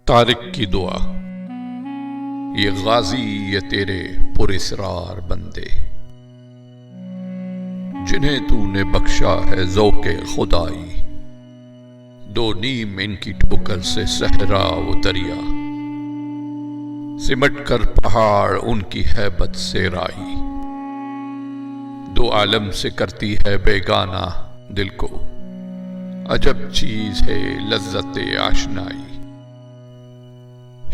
طارق کی دعا۔ یہ غازی یہ تیرے پراسرار بندے، جنہیں تو نے بخشا ہے ذوق خدائی، دو نیم ان کی ٹھوکر سے صحرا و دریا، سمٹ کر پہاڑ ان کی ہیبت سے رائی، دو عالم سے کرتی ہے بیگانہ دل کو، عجب چیز ہے لذت آشنائی،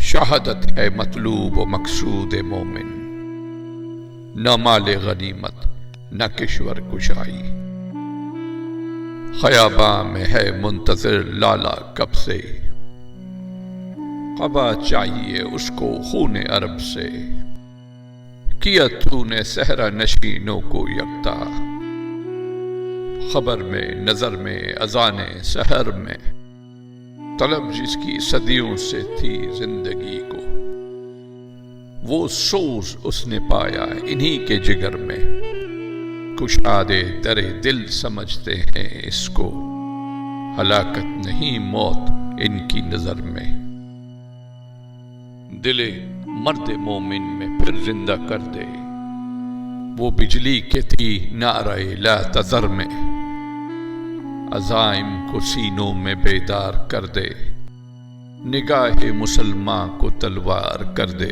شہادت ہے مطلوب و مقصود مومن، نہ مال غنیمت نہ کشور کشائی، خیاباں میں ہے منتظر لالا کب سے، قبا چاہیے اس کو خون عرب سے، کیا تو نے صحرا نشینوں کو یکتا، خبر میں نظر میں اذان سحر میں، طلب جس کی صدیوں سے تھی زندگی کو، وہ سوز اس نے پایا انہی کے جگر میں، کشادے در دل سمجھتے ہیں اس کو، ہلاکت نہیں موت ان کی نظر میں، دل مرد مومن میں پھر زندہ کر دے، وہ بجلی کے تھی نعرہ لا تذر میں، عزائم کو سینوں میں بیدار کر دے، نگاہ مسلمان کو تلوار کر دے،